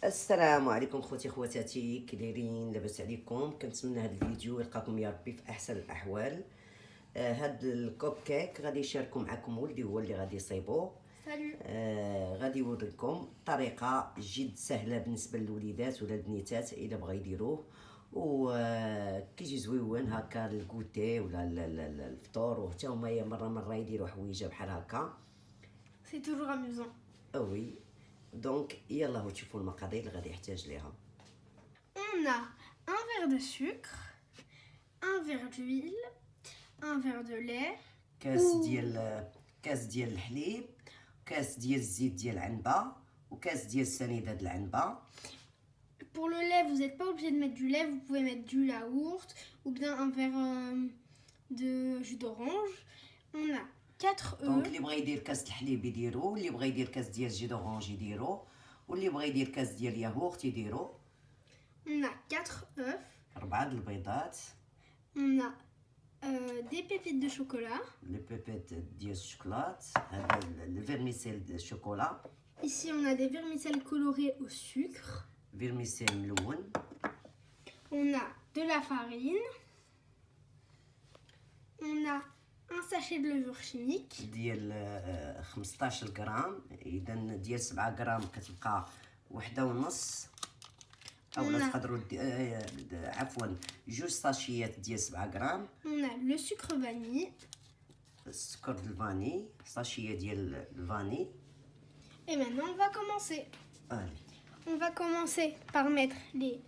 السلام عليكم خوتي خواتاتي، كي دايرين؟ لاباس عليكم؟ كنتمنى هذا الفيديو يلقاكم يا ربي في احسن الاحوال. هاد الكوب كيك غادي يشاركو معكم ولدي، هو اللي غادي يصايبو. غادي يوريكم طريقه جد سهله بالنسبه للوليدات ولا البنيتات الا بغا يديروه، و كيجي زويون هكا الكوتي ولا الفطور، وحتى هما مره يديروا حويجه بحال هكا. C'est toujours amusant. وي دونك يلا تشوفوا المقادير اللي غادي يحتاج ليها. On a un verre de sucre, un verre d'huile, un verre de lait, كاس ديال الحليب، كاس ديال الزيت ديال العنبه، وكاس ديال السنيده ديال العنبه. Pour le lait, vous n'êtes pas obligé de mettre du lait, vous pouvez mettre du yaourt ou bien un verre de jus d'orange. On a 4 œufs. دونك اللي بغى يدير كاس الحليب يديرو، اللي بغى يدير كاس ديال الجي دورانج يديرو، واللي بغى يدير كاس ديال الياغورت يديرو. On a 4 œufs. 4 البيضات. On a des pépites de chocolat. لي بيبيت ديال الشوكولات، هذا الفيرميسيل ديال الشوكولا. Ici on a des vermicelles colorées au sucre. فيرميسيل ملون. On a de la farine. On a un sachet de levure chimique. ديال 15 غرام، اذا ديال 7 غرام كتبقى 1.5، اولا تقدروا عفوا 2 ساشيات ديال 7 غرام. On a le sucre vanille. السكر ديال الفاني، ساشيه ديال الفاني. Et maintenant on va commencer. Allez. On va commencer par mettre les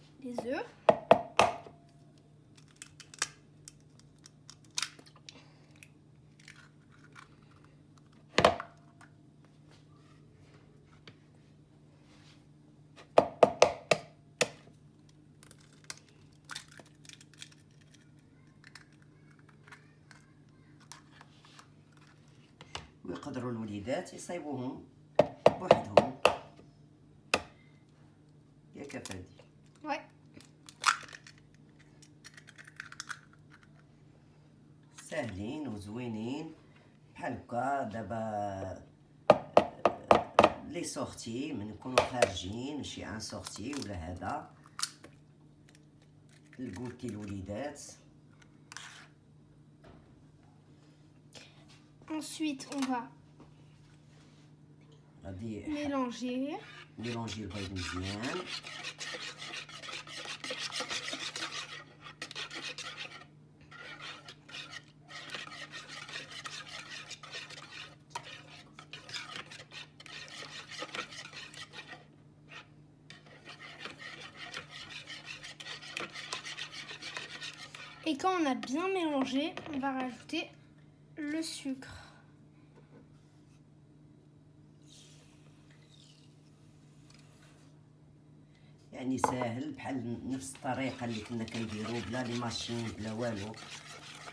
œufs. ويقدروا الوليدات يصايبوهم بوحدهم. ياك افادي؟ Ouais. ساهلين وزوينين بحال هكا. دابا لي سورتي من نكونوا خارجين، شي ان سورتي ولا هذا الكوتي الوليدات. Ensuite on va غادي mélanger. ميلونجي البيض مزيان. Et quand on a bien mélangé, on va rajouter le sucre. يعني ساهل بحال نفس الطريقه اللي كنا كنديرو بلا لي ماشين بلا والو.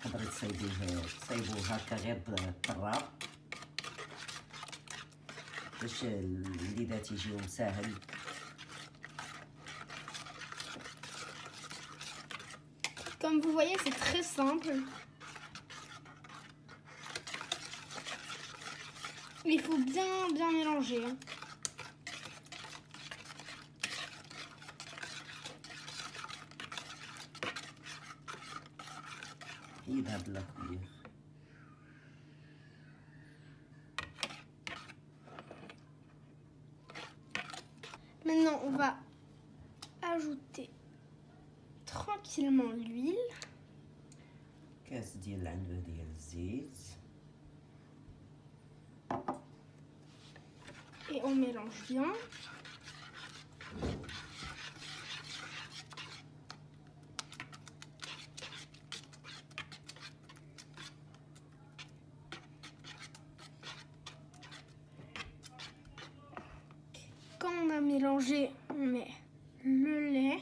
تقدروا تصايبوه هكا غير بالطراب باش الوليدات يجيهم ساهل. Comme vous voyez, c'est très simple. Il faut bien mélanger. حيد هاد الكبير. Maintenant, on va ajouter tranquillement l'huile. كاس ديال العنبه ديال الزيت. Et on mélange bien. Quand on a mélangé, on met le lait.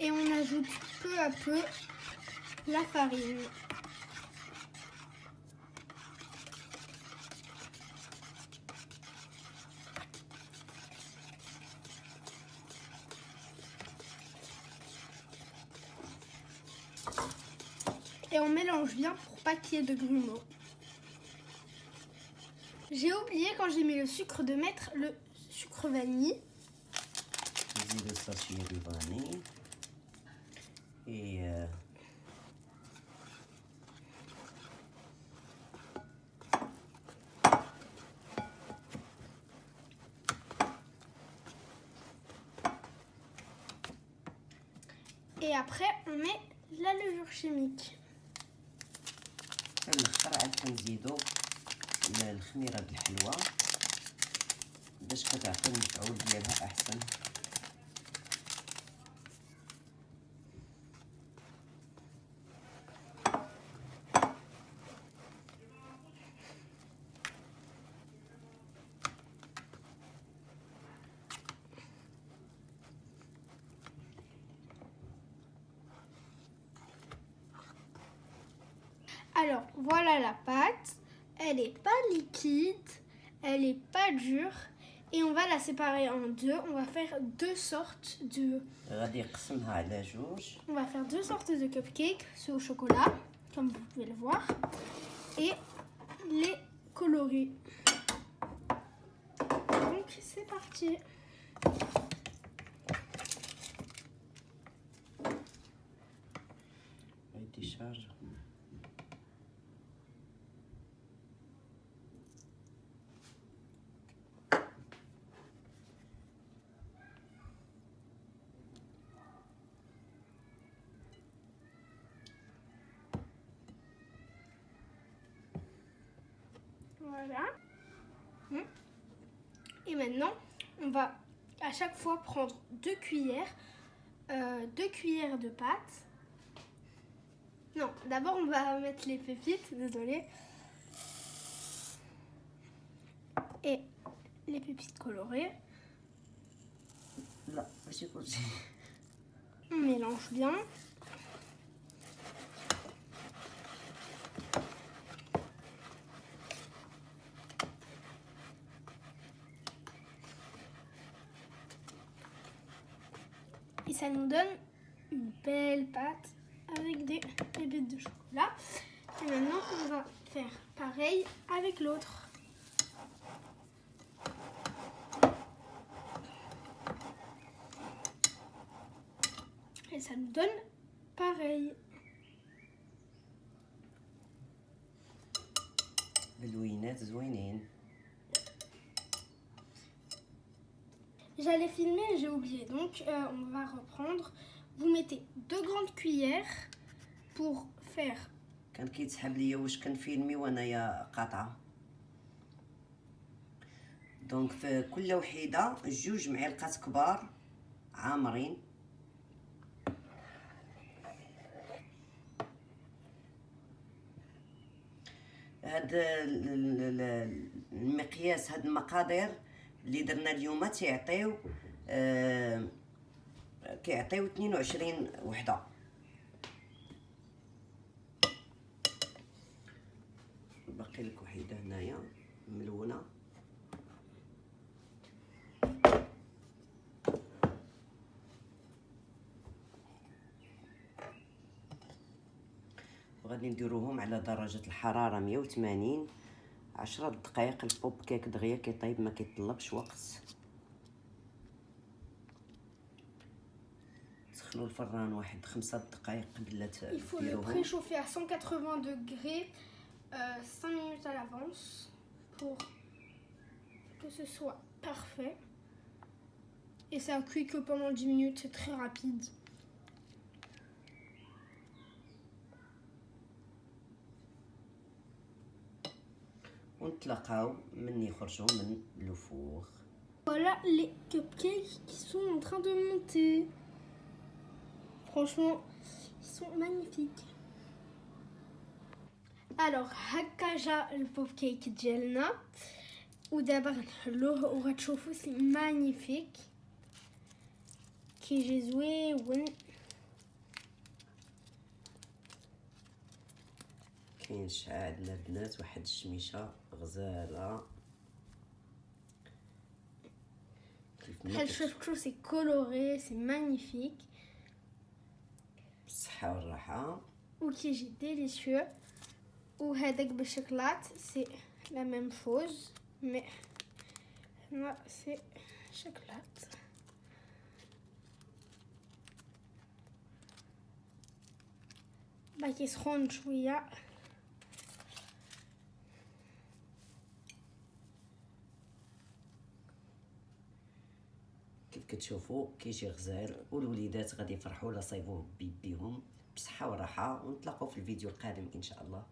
Et on ajoute peu à peu la farine. et on mélange bien pour pas qu'il y ait de grumeaux. J'ai oublié quand j'ai mis le sucre de mettre le sucre vanille. نزيدو الساشيه دو فاني et Et après, on met la levure chimique. في الاخر عاد كنزيدو الخميره د الحلوه باش كتعطي المفعول ديالها احسن. Alors, voilà la pâte. Elle n'est pas liquide, elle n'est pas dure. Et on va la séparer en deux. On va faire deux sortes de... غادي نقسمها على جوج. On va faire deux sortes de cupcakes, ceux au chocolat, comme vous pouvez le voir, et les coloris. Donc c'est parti. décharge. Voilà. Et maintenant, on va à chaque fois prendre deux cuillères de pâte. Non, d'abord on va mettre les pépites, désolée. Et les pépites colorées. Là, ماشي كلشي. On mélange bien. Et ça nous donne une belle pâte avec des pépites de chocolat. Et maintenant, on va faire pareil avec l'autre. Et ça nous donne pareil. بلوينات زوينين. J'allais filmer, j'ai oublié. Donc, on va reprendre. Vous mettez 2 grandes cuillères pour faire... كان كيتسحب ليا واش كنفيلمي وانايا قاطعه. دونك في كل وحيده 2 معالق كبار عامرين. هاد المقياس، هاد المقادير اللي درنا اليوم تيعطيو كيعطيو 22 وحده. باقي لك وحده هنايا ملونه. وغادي نديروهم على درجه الحراره 180 10 دقائق. البوب كيك دغيا كيطيب، ما كيطلبش وقت. سخنوا الفران واحد 5 دقائق قبل لا Il faut le تديروهم. préchauffer à 180 degrés 5 minutes à l'avance pour que ce soit parfait. Et ça cuit que pendant 10 minutes, c'est très rapide. ونتلاقاو من يخرجوا من الفوغ. Voilà les cupcakes qui sont en train de monter. Franchement, ils sont magnifiques. Alors, هكا البوب ديالنا ودابا غنحلوه وغتشوفوا سي مانيفيك كيجي زويون. كاين عندنا البنات واحد الشميشه غزاله كيف ما بحال شفتوا سي كولوري سي مانيفيك. بالصحه والراحه. وكيجي ديليسيو. وهذاك بالشوكولات سي لا ميم شوز مي هنا سي شوكولات. باقي يسخن شويه. كيف كتشوفوا كيجي غزال، والوليدات غادي يفرحوا لا صايبوه بيديهم بصحه وراحه. ونتلاقاو في الفيديو القادم ان شاء الله.